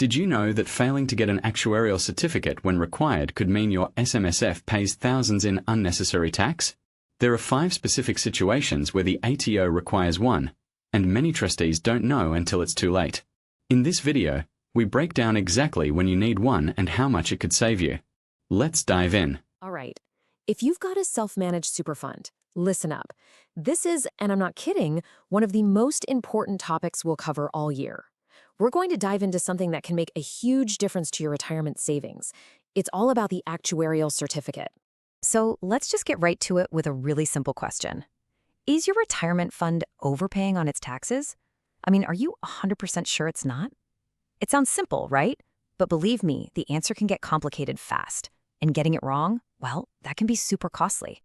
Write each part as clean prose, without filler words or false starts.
Did you know that failing to get an actuarial certificate when required could mean your SMSF pays thousands in unnecessary tax? There are 5 specific situations where the ATO requires one, and many trustees don't know until it's too late. In this video, we break down exactly when you need one and how much it could save you. Let's dive in. All right. If you've got a self-managed super fund, listen up. This is, and I'm not kidding, one of the most important topics we'll cover all year. We're going to dive into something that can make a huge difference to your retirement savings. It's all about the actuarial certificate. So let's just get right to it with a really simple question. Is your retirement fund overpaying on its taxes? I mean, are you 100% sure it's not? It sounds simple, right? But believe me, the answer can get complicated fast. And getting it wrong, well, that can be super costly.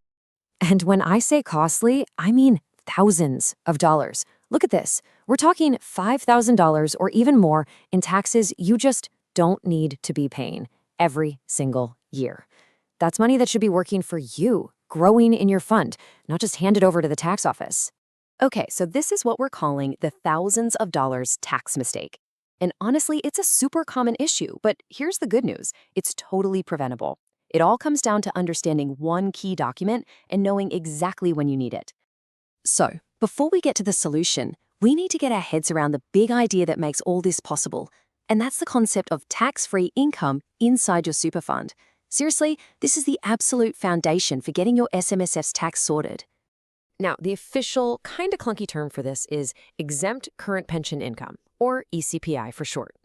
And when I say costly, I mean thousands of dollars. Look at this. We're talking $5,000 or even more in taxes you just don't need to be paying every single year. That's money that should be working for you, growing in your fund, not just handed over to the tax office. Okay, so this is what we're calling the thousands of dollars tax mistake. And honestly, it's a super common issue, but here's the good news. It's totally preventable. It all comes down to understanding one key document and knowing exactly when you need it. So, before we get to the solution, we need to get our heads around the big idea that makes all this possible, and that's the concept of tax-free income inside your super fund. Seriously, this is the absolute foundation for getting your SMSF's tax sorted. Now, the official, kind of clunky term for this is exempt current pension income, or ECPI for short.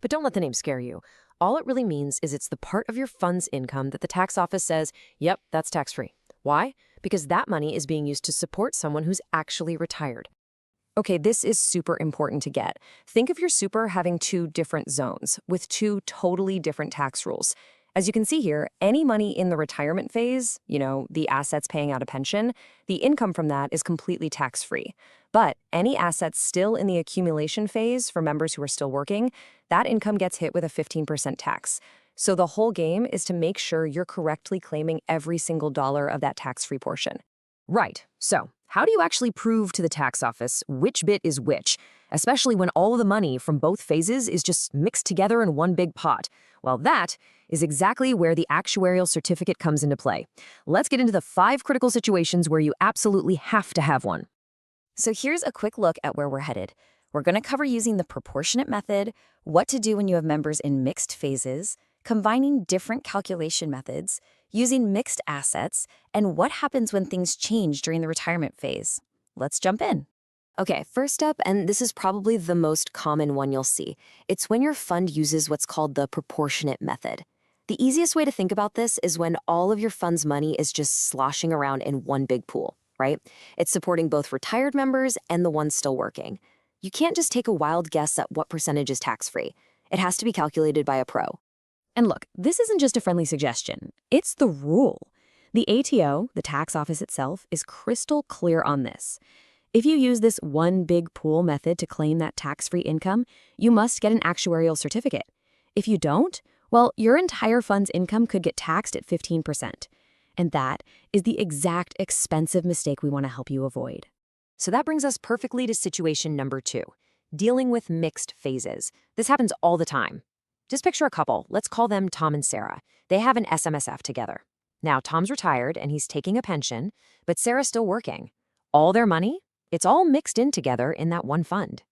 But don't let the name scare you. All it really means is it's the part of your fund's income that the tax office says, yep, that's tax-free. Why? Because that money is being used to support someone who's actually retired. Okay, this is super important to get. Think of your super having 2 different zones with 2 totally different tax rules. As you can see here, any money in the retirement phase, the assets paying out a pension, the income from that is completely tax-free. But any assets still in the accumulation phase for members who are still working, that income gets hit with a 15% tax. So the whole game is to make sure you're correctly claiming every single dollar of that tax-free portion. Right. So how do you actually prove to the tax office which bit is which, especially when all of the money from both phases is just mixed together in one big pot? Well, that is exactly where the actuarial certificate comes into play. Let's get into the 5 critical situations where you absolutely have to have one. So here's a quick look at where we're headed. We're going to cover using the proportionate method, what to do when you have members in mixed phases, combining different calculation methods, using mixed assets, and what happens when things change during the retirement phase. Let's jump in. Okay, first up, and this is probably the most common one you'll see, it's when your fund uses what's called the proportionate method. The easiest way to think about this is when all of your fund's money is just sloshing around in one big pool, right? It's supporting both retired members and the ones still working. You can't just take a wild guess at what percentage is tax-free. It has to be calculated by a pro. And look, this isn't just a friendly suggestion. It's the rule. The ATO, the tax office itself, is crystal clear on this. If you use this one big pool method to claim that tax-free income, you must get an actuarial certificate. If you don't, well, your entire fund's income could get taxed at 15%. And that is the exact expensive mistake we want to help you avoid. So that brings us perfectly to situation number 2, dealing with mixed phases. This happens all the time. Just picture a couple. Let's call them Tom and Sarah. They have an SMSF together. Now, Tom's retired and he's taking a pension, but Sarah's still working. All their money? It's all mixed in together in that one fund.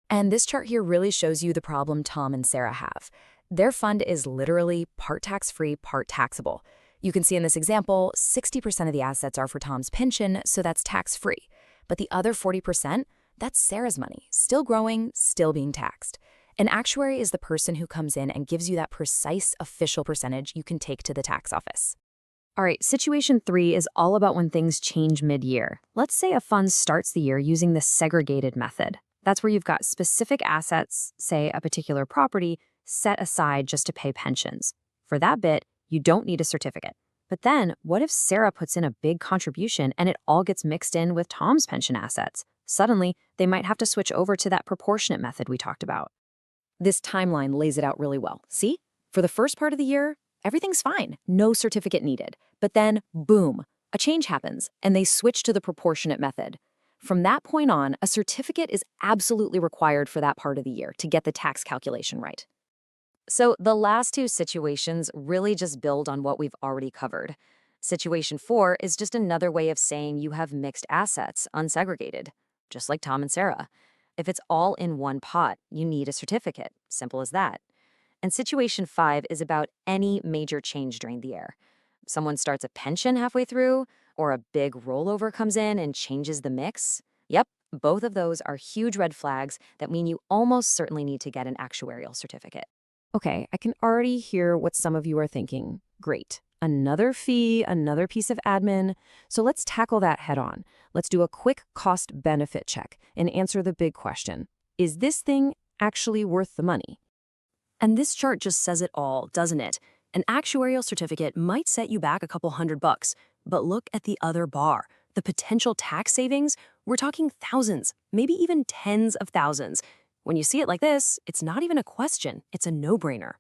And this chart here really shows you the problem Tom and Sarah have. Their fund is literally part tax-free, part taxable. You can see in this example, 60% of the assets are for Tom's pension, so that's tax-free. But the other 40%, that's Sarah's money, still growing, still being taxed. An actuary is the person who comes in and gives you that precise official percentage you can take to the tax office. All right, situation 3 is all about when things change mid-year. Let's say a fund starts the year using the segregated method. That's where you've got specific assets, say a particular property, set aside just to pay pensions. For that bit, you don't need a certificate. But then, what if Sarah puts in a big contribution and it all gets mixed in with Tom's pension assets? Suddenly, they might have to switch over to that proportionate method we talked about. This timeline lays it out really well. See? For the first part of the year, everything's fine. No certificate needed. But then, boom, a change happens, and they switch to the proportionate method. From that point on, a certificate is absolutely required for that part of the year to get the tax calculation right. So the last two situations really just build on what we've already covered. Situation 4 is just another way of saying you have mixed assets, unsegregated, just like Tom and Sarah. If it's all in one pot, you need a certificate. Simple as that. And situation 5 is about any major change during the year. Someone starts a pension halfway through, or a big rollover comes in and changes the mix. Yep, both of those are huge red flags that mean you almost certainly need to get an actuarial certificate. Okay, I can already hear what some of you are thinking. Great. Another fee, another piece of admin. So let's tackle that head on. Let's do a quick cost-benefit check and answer the big question. Is this thing actually worth the money? And this chart just says it all, doesn't it? An actuarial certificate might set you back a couple $100, but look at the other bar. The potential tax savings, we're talking thousands, maybe even tens of thousands. When you see it like this, it's not even a question, it's a no-brainer.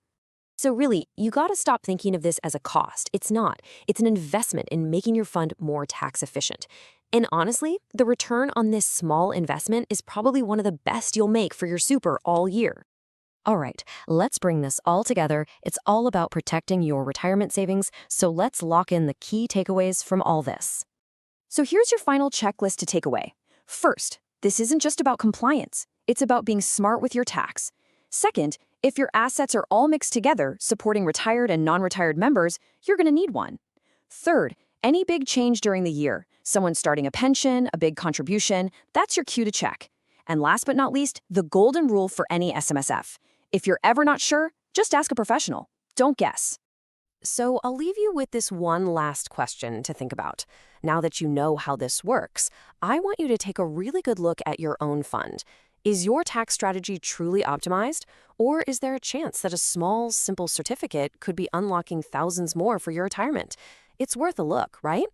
So really, you gotta stop thinking of this as a cost. It's not. It's an investment in making your fund more tax efficient. And honestly, the return on this small investment is probably one of the best you'll make for your super all year. All right, let's bring this all together. It's all about protecting your retirement savings, so let's lock in the key takeaways from all this. So here's your final checklist to take away. First, this isn't just about compliance. It's about being smart with your tax. Second, if your assets are all mixed together, supporting retired and non-retired members, you're going to need one. Third, any big change during the year, someone starting a pension, a big contribution, that's your cue to check. And last but not least, the golden rule for any SMSF. If you're ever not sure, just ask a professional. Don't guess. So I'll leave you with this one last question to think about. Now that you know how this works, I want you to take a really good look at your own fund. Is your tax strategy truly optimized? Or is there a chance that a small, simple certificate could be unlocking thousands more for your retirement? It's worth a look, right?